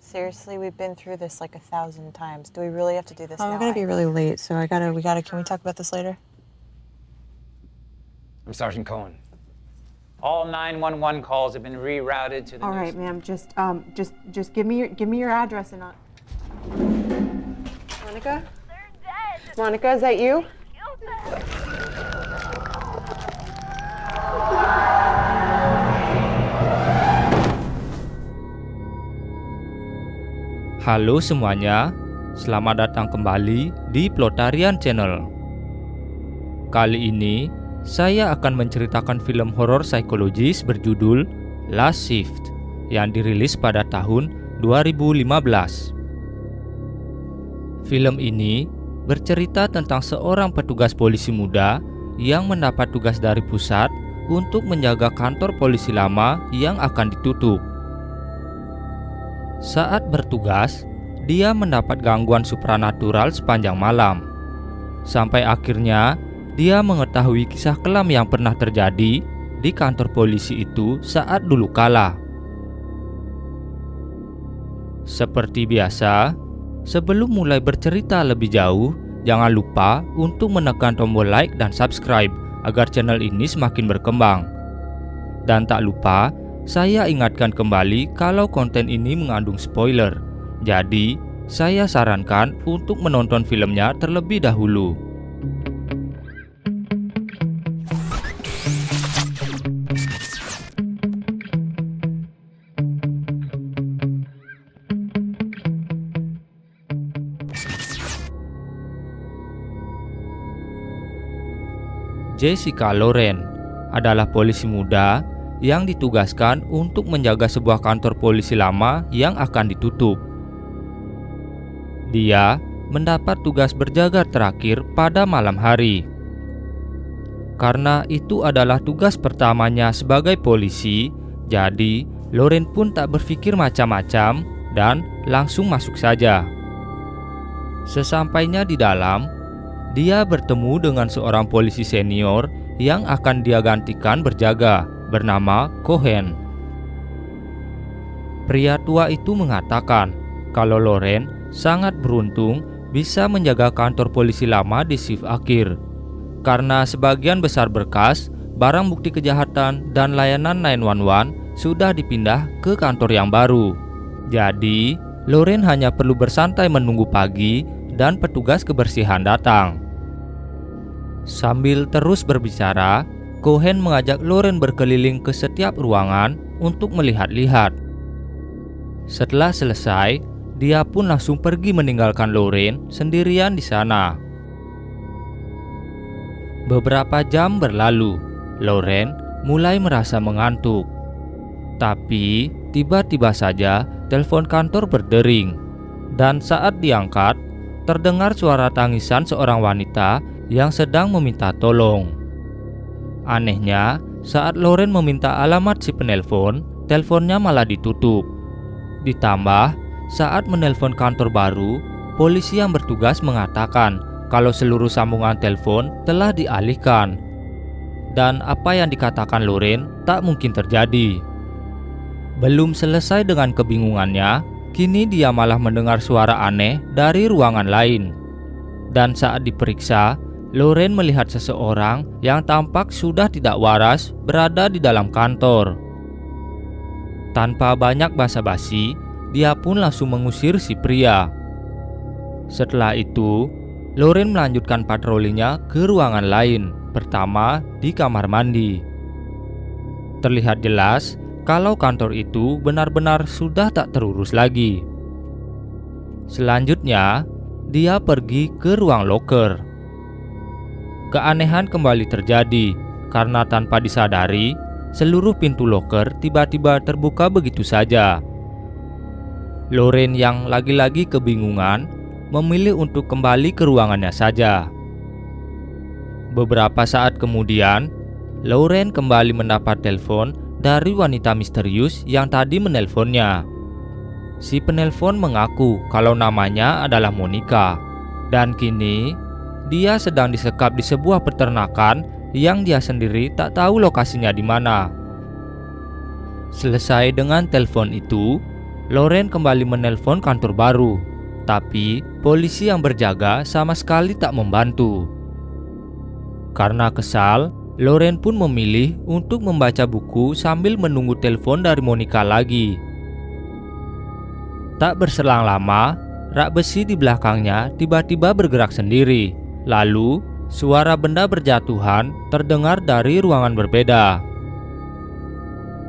Seriously, we've been through this like 1,000 times. Do we really have to do this now? I'm gonna be really late, so can we talk about this later? I'm Sergeant Cohen. All 911 calls have been rerouted to the All right, ma'am. Just give me your address and Monica? They're dead. Monica, is that you? Kill them. Halo semuanya, selamat datang kembali di Plotarian Channel. Kali ini, saya akan menceritakan film horor psikologis berjudul Last Shift yang dirilis pada tahun 2015. Film ini bercerita tentang seorang petugas polisi muda yang mendapat tugas dari pusat untuk menjaga kantor polisi lama yang akan ditutup. Saat bertugas, dia mendapat gangguan supranatural sepanjang malam. Sampai akhirnya, dia mengetahui kisah kelam yang pernah terjadi di kantor polisi itu saat dulu kala. Seperti biasa, sebelum mulai bercerita lebih jauh, jangan lupa untuk menekan tombol like dan subscribe agar channel ini semakin berkembang. Dan tak lupa, saya ingatkan kembali kalau konten ini mengandung spoiler. Jadi, saya sarankan untuk menonton filmnya terlebih dahulu. Jessica Loren adalah polisi muda yang ditugaskan untuk menjaga sebuah kantor polisi lama yang akan ditutup. Dia mendapat tugas berjaga terakhir pada malam hari. Karena itu adalah tugas pertamanya sebagai polisi, jadi Loren pun tak berpikir macam-macam dan langsung masuk saja. Sesampainya di dalam, dia bertemu dengan seorang polisi senior yang akan dia gantikan berjaga, bernama Cohen. Pria tua itu mengatakan kalau Loren sangat beruntung bisa menjaga kantor polisi lama di shift akhir, karena sebagian besar berkas, barang bukti kejahatan, dan layanan 911 sudah dipindah ke kantor yang baru. Jadi, Loren hanya perlu bersantai menunggu pagi dan petugas kebersihan datang. Sambil terus berbicara, Cohen mengajak Loren berkeliling ke setiap ruangan untuk melihat-lihat. Setelah selesai, dia pun langsung pergi meninggalkan Loren sendirian di sana. Beberapa jam berlalu, Loren mulai merasa mengantuk. Tapi tiba-tiba saja telepon kantor berdering, dan saat diangkat, terdengar suara tangisan seorang wanita yang sedang meminta tolong. Anehnya, saat Loren meminta alamat si penelpon, teleponnya malah ditutup. Ditambah, saat menelpon kantor baru, polisi yang bertugas mengatakan kalau seluruh sambungan telepon telah dialihkan. Dan apa yang dikatakan Loren tak mungkin terjadi. Belum selesai dengan kebingungannya, kini dia malah mendengar suara aneh dari ruangan lain. Dan saat diperiksa, Loren melihat seseorang yang tampak sudah tidak waras berada di dalam kantor. Tanpa banyak basa-basi, dia pun langsung mengusir si pria. Setelah itu, Loren melanjutkan patrolinya ke ruangan lain, pertama di kamar mandi. Terlihat jelas kalau kantor itu benar-benar sudah tak terurus lagi. Selanjutnya, dia pergi ke ruang loker. Keanehan kembali terjadi karena tanpa disadari, seluruh pintu loker tiba-tiba terbuka begitu saja. Loren yang lagi-lagi kebingungan memilih untuk kembali ke ruangannya saja. Beberapa saat kemudian, Loren kembali mendapat telepon dari wanita misterius yang tadi menelponnya. Si penelpon mengaku kalau namanya adalah Monica, dan kini dia sedang disekap di sebuah peternakan yang dia sendiri tak tahu lokasinya di mana. Selesai dengan telepon itu, Loren kembali menelpon kantor baru, tapi polisi yang berjaga sama sekali tak membantu. Karena kesal, Loren pun memilih untuk membaca buku sambil menunggu telepon dari Monica lagi. Tak berselang lama, rak besi di belakangnya tiba-tiba bergerak sendiri. Lalu, suara benda berjatuhan terdengar dari ruangan berbeda.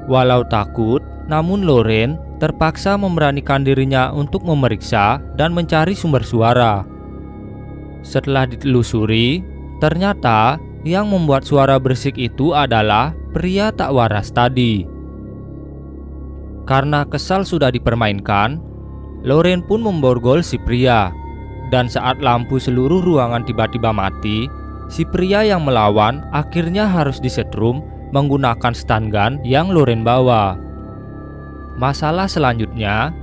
Walau takut, namun Loren terpaksa memberanikan dirinya untuk memeriksa dan mencari sumber suara. Setelah ditelusuri, ternyata yang membuat suara berisik itu adalah pria tak waras tadi. Karena kesal sudah dipermainkan, Loren pun memborgol si pria. Dan saat lampu seluruh ruangan tiba-tiba mati, si pria yang melawan akhirnya harus disetrum menggunakan stun gun yang Loren bawa. Masalah selanjutnya,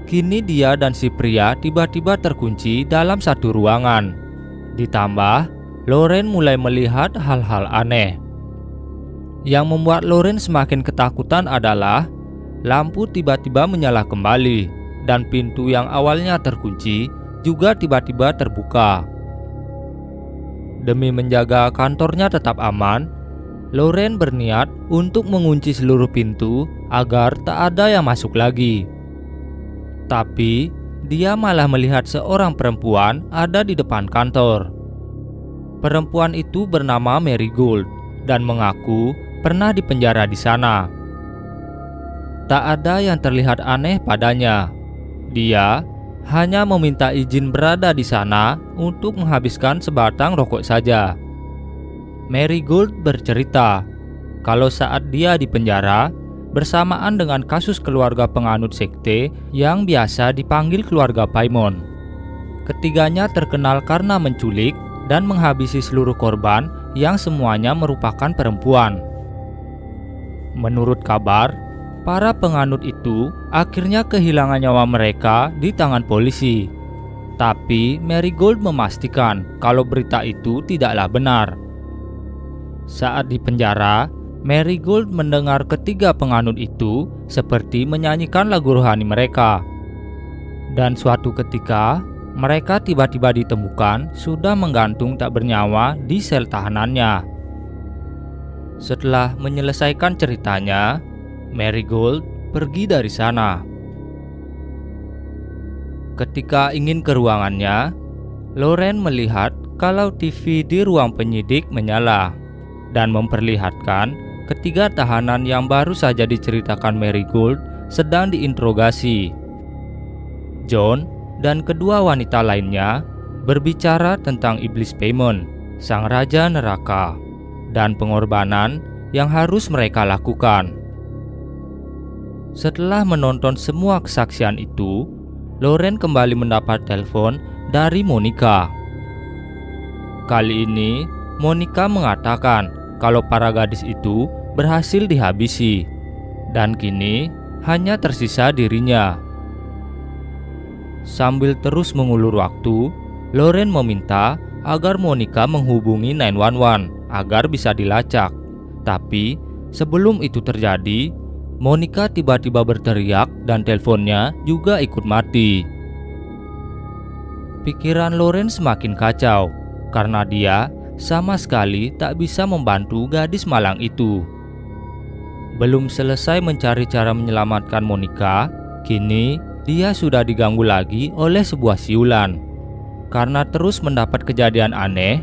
kini dia dan si pria tiba-tiba terkunci dalam satu ruangan. Ditambah, Loren mulai melihat hal-hal aneh. Yang membuat Loren semakin ketakutan adalah lampu tiba-tiba menyala kembali dan pintu yang awalnya terkunci juga tiba-tiba terbuka. Demi menjaga kantornya tetap aman, Loren berniat untuk mengunci seluruh pintu agar tak ada yang masuk lagi. Tapi, dia malah melihat seorang perempuan ada di depan kantor. Perempuan itu bernama Marigold dan mengaku pernah dipenjara di sana. Tak ada yang terlihat aneh padanya. Dia hanya meminta izin berada di sana untuk menghabiskan sebatang rokok saja. Marigold bercerita kalau saat dia di penjara bersamaan dengan kasus keluarga penganut sekte yang biasa dipanggil keluarga Paimon. Ketiganya terkenal karena menculik dan menghabisi seluruh korban yang semuanya merupakan perempuan. Menurut kabar, para penganut itu akhirnya kehilangan nyawa mereka di tangan polisi. Tapi Marigold memastikan kalau berita itu tidaklah benar. Saat di penjara, Marigold mendengar ketiga penganut itu seperti menyanyikan lagu rohani mereka. Dan suatu ketika, mereka tiba-tiba ditemukan sudah menggantung tak bernyawa di sel tahanannya. Setelah menyelesaikan ceritanya, Marigold pergi dari sana. Ketika ingin ke ruangannya, Loren melihat kalau TV di ruang penyidik menyala dan memperlihatkan ketiga tahanan yang baru saja diceritakan Marigold sedang diinterogasi. John dan kedua wanita lainnya berbicara tentang iblis Paimon, sang raja neraka, dan pengorbanan yang harus mereka lakukan. Setelah menonton semua kesaksian itu, Loren kembali mendapat telepon dari Monica. Kali ini, Monica mengatakan kalau para gadis itu berhasil dihabisi, dan kini hanya tersisa dirinya. Sambil terus mengulur waktu, Loren meminta agar Monica menghubungi 911 agar bisa dilacak. Tapi sebelum itu terjadi, Monica tiba-tiba berteriak dan teleponnya juga ikut mati. Pikiran Loren semakin kacau karena dia sama sekali tak bisa membantu gadis malang itu. Belum selesai mencari cara menyelamatkan Monica, kini dia sudah diganggu lagi oleh sebuah siulan. Karena terus mendapat kejadian aneh,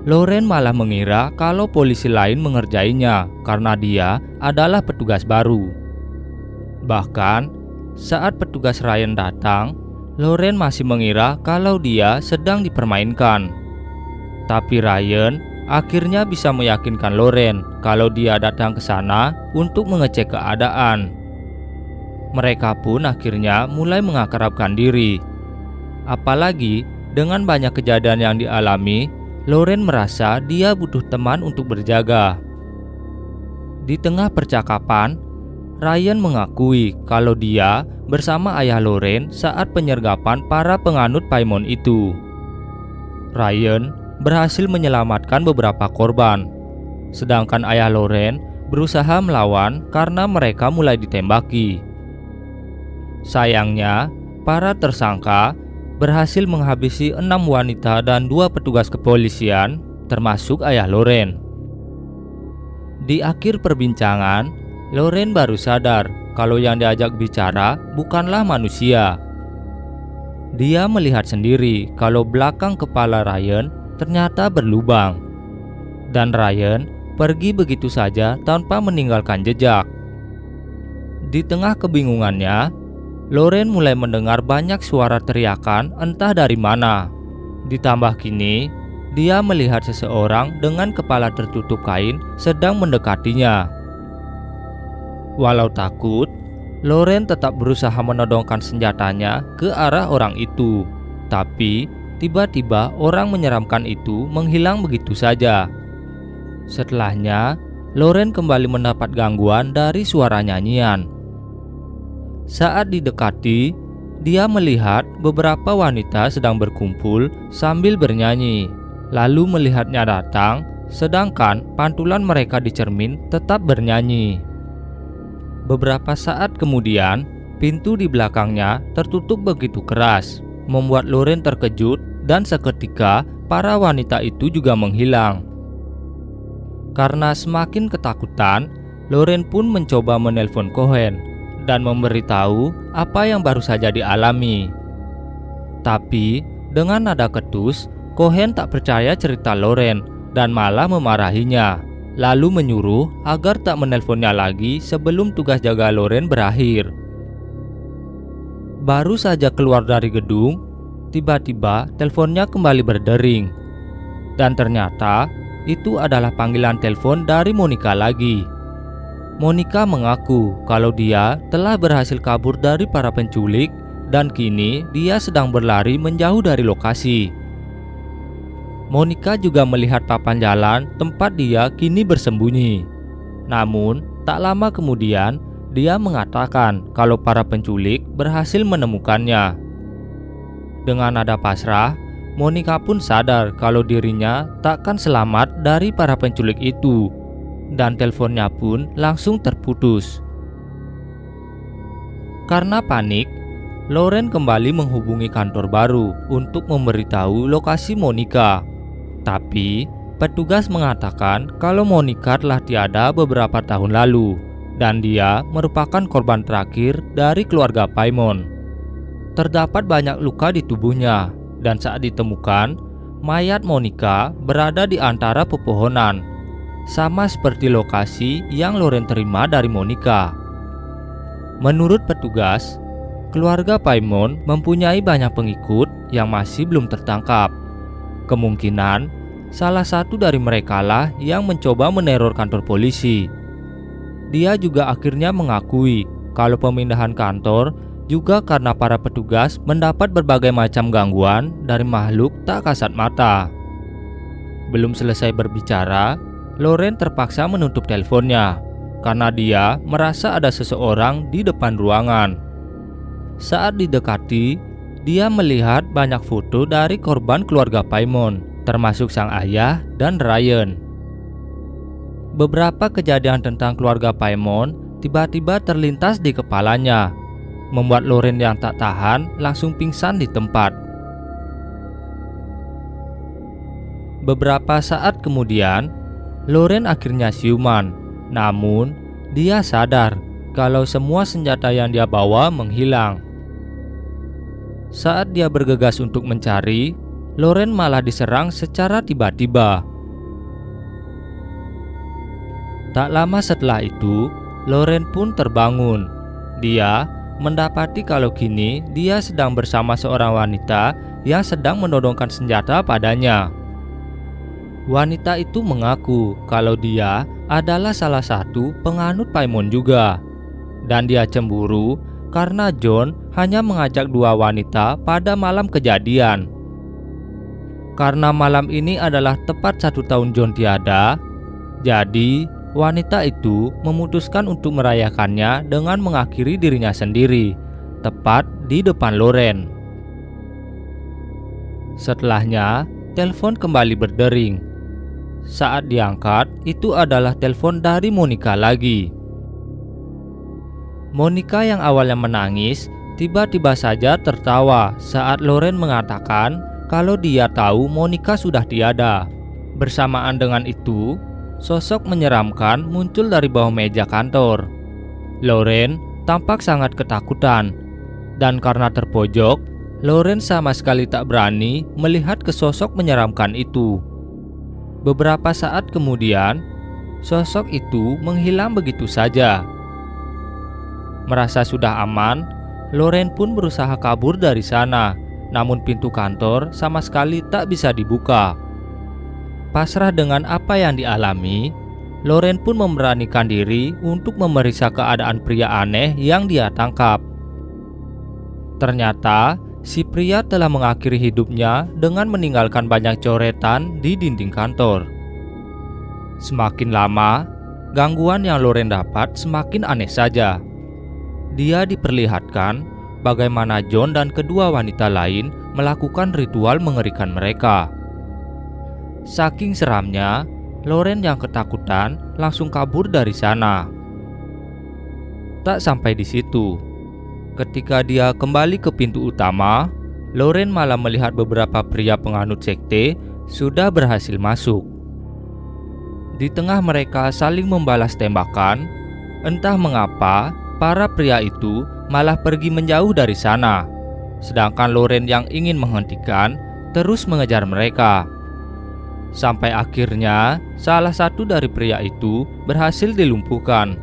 Loren malah mengira kalau polisi lain mengerjainya karena dia adalah petugas baru. Bahkan, saat petugas Ryan datang, Loren masih mengira kalau dia sedang dipermainkan. Tapi Ryan akhirnya bisa meyakinkan Loren kalau dia datang ke sana untuk mengecek keadaan. Mereka pun akhirnya mulai mengakrabkan diri. Apalagi dengan banyak kejadian yang dialami, Loren merasa dia butuh teman untuk berjaga. Di tengah percakapan, Ryan mengakui kalau dia bersama ayah Loren saat penyergapan para penganut Paimon itu. Ryan berhasil menyelamatkan beberapa korban, sedangkan ayah Loren berusaha melawan karena mereka mulai ditembaki. Sayangnya, para tersangka berhasil menghabisi 6 wanita dan 2 petugas kepolisian, termasuk ayah Loren. Di akhir perbincangan, Loren baru sadar kalau yang diajak bicara bukanlah manusia. Dia melihat sendiri kalau belakang kepala Ryan ternyata berlubang. Dan Ryan pergi begitu saja tanpa meninggalkan jejak. Di tengah kebingungannya, Loren mulai mendengar banyak suara teriakan entah dari mana. Ditambah kini, dia melihat seseorang dengan kepala tertutup kain sedang mendekatinya. Walau takut, Loren tetap berusaha menodongkan senjatanya ke arah orang itu. Tapi, tiba-tiba orang menyeramkan itu menghilang begitu saja. Setelahnya, Loren kembali mendapat gangguan dari suara nyanyian. Saat didekati, dia melihat beberapa wanita sedang berkumpul sambil bernyanyi. Lalu melihatnya datang, sedangkan pantulan mereka di cermin tetap bernyanyi. Beberapa saat kemudian, pintu di belakangnya tertutup begitu keras, membuat Loren terkejut dan seketika para wanita itu juga menghilang. Karena semakin ketakutan, Loren pun mencoba menelpon Cohen dan memberitahu apa yang baru saja dialami. Tapi dengan nada ketus, Cohen tak percaya cerita Loren dan malah memarahinya, lalu menyuruh agar tak menelponnya lagi sebelum tugas jaga Loren berakhir. Baru saja keluar dari gedung, tiba-tiba teleponnya kembali berdering. Dan ternyata itu adalah panggilan telepon dari Monica lagi. Monica mengaku kalau dia telah berhasil kabur dari para penculik dan kini dia sedang berlari menjauh dari lokasi. Monica juga melihat papan jalan tempat dia kini bersembunyi. Namun, tak lama kemudian dia mengatakan kalau para penculik berhasil menemukannya. Dengan nada pasrah, Monica pun sadar kalau dirinya takkan selamat dari para penculik itu, dan teleponnya pun langsung terputus. Karena panik, Loren kembali menghubungi kantor baru untuk memberitahu lokasi Monica. Tapi, petugas mengatakan kalau Monica telah tiada beberapa tahun lalu, dan dia merupakan korban terakhir dari keluarga Paimon. Terdapat banyak luka di tubuhnya, dan saat ditemukan, mayat Monica berada di antara pepohonan, sama seperti lokasi yang Loren terima dari Monica. Menurut petugas, keluarga Paimon mempunyai banyak pengikut yang masih belum tertangkap. Kemungkinan salah satu dari merekalah yang mencoba meneror kantor polisi. Dia juga akhirnya mengakui kalau pemindahan kantor juga karena para petugas mendapat berbagai macam gangguan dari makhluk tak kasat mata. Belum selesai berbicara, Loren terpaksa menutup teleponnya karena dia merasa ada seseorang di depan ruangan. Saat didekati, dia melihat banyak foto dari korban keluarga Paimon, termasuk sang ayah dan Ryan. Beberapa kejadian tentang keluarga Paimon tiba-tiba terlintas di kepalanya, membuat Loren yang tak tahan langsung pingsan di tempat. Beberapa saat kemudian, Loren akhirnya siuman. Namun, dia sadar kalau semua senjata yang dia bawa menghilang. Saat dia bergegas untuk mencari, Loren malah diserang secara tiba-tiba. Tak lama setelah itu, Loren pun terbangun. Dia mendapati kalau kini dia sedang bersama seorang wanita yang sedang menodongkan senjata padanya. Wanita itu mengaku kalau dia adalah salah satu penganut Paimon juga, dan dia cemburu karena John hanya mengajak 2 wanita pada malam kejadian. Karena malam ini adalah tepat 1 tahun John tiada, jadi wanita itu memutuskan untuk merayakannya dengan mengakhiri dirinya sendiri, tepat di depan Loren. Setelahnya, telepon kembali berdering. Saat diangkat, itu adalah telepon dari Monica lagi. Monica yang awalnya menangis, tiba-tiba saja tertawa saat Loren mengatakan kalau dia tahu Monica sudah tiada. Bersamaan dengan itu, sosok menyeramkan muncul dari bawah meja kantor. Loren tampak sangat ketakutan, dan karena terpojok, Loren sama sekali tak berani melihat ke sosok menyeramkan itu. Beberapa saat kemudian, sosok itu menghilang begitu saja. Merasa sudah aman, Loren pun berusaha kabur dari sana, namun pintu kantor sama sekali tak bisa dibuka. Pasrah dengan apa yang dialami, Loren pun memberanikan diri untuk memeriksa keadaan pria aneh yang dia tangkap. Ternyata, si pria telah mengakhiri hidupnya dengan meninggalkan banyak coretan di dinding kantor. Semakin lama, gangguan yang Loren dapat semakin aneh saja. Dia diperlihatkan bagaimana John dan kedua wanita lain melakukan ritual mengerikan mereka. Saking seramnya, Loren yang ketakutan langsung kabur dari sana. Tak sampai di situ. Ketika dia kembali ke pintu utama, Loren malah melihat beberapa pria penganut sekte sudah berhasil masuk. Di tengah mereka saling membalas tembakan, entah mengapa para pria itu malah pergi menjauh dari sana, sedangkan Loren yang ingin menghentikan terus mengejar mereka. Sampai akhirnya salah satu dari pria itu berhasil dilumpuhkan.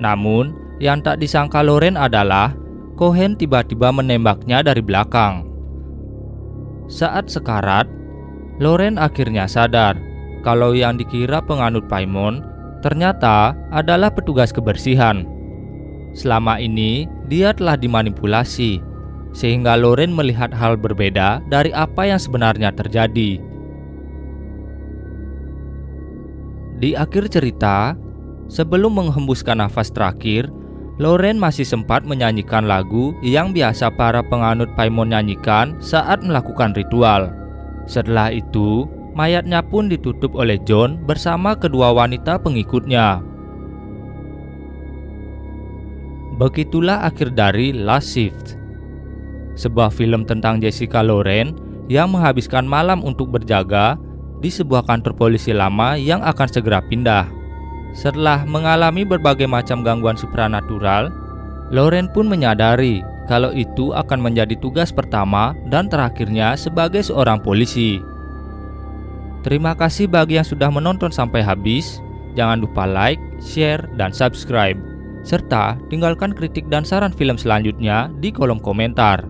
Namun yang tak disangka Loren adalah Cohen tiba-tiba menembaknya dari belakang. Saat sekarat, Loren akhirnya sadar kalau yang dikira penganut Paimon ternyata adalah petugas kebersihan. Selama ini dia telah dimanipulasi, sehingga Loren melihat hal berbeda dari apa yang sebenarnya terjadi. Di akhir cerita, sebelum menghembuskan nafas terakhir, Loren masih sempat menyanyikan lagu yang biasa para penganut Paimon nyanyikan saat melakukan ritual. Setelah itu, mayatnya pun ditutup oleh John bersama kedua wanita pengikutnya. Begitulah akhir dari Last Shift, sebuah film tentang Jessica Loren yang menghabiskan malam untuk berjaga di sebuah kantor polisi lama yang akan segera pindah. Setelah mengalami berbagai macam gangguan supranatural, Loren pun menyadari kalau itu akan menjadi tugas pertama dan terakhirnya sebagai seorang polisi. Terima kasih bagi yang sudah menonton sampai habis. Jangan lupa like, share, dan subscribe. Serta tinggalkan kritik dan saran film selanjutnya di kolom komentar.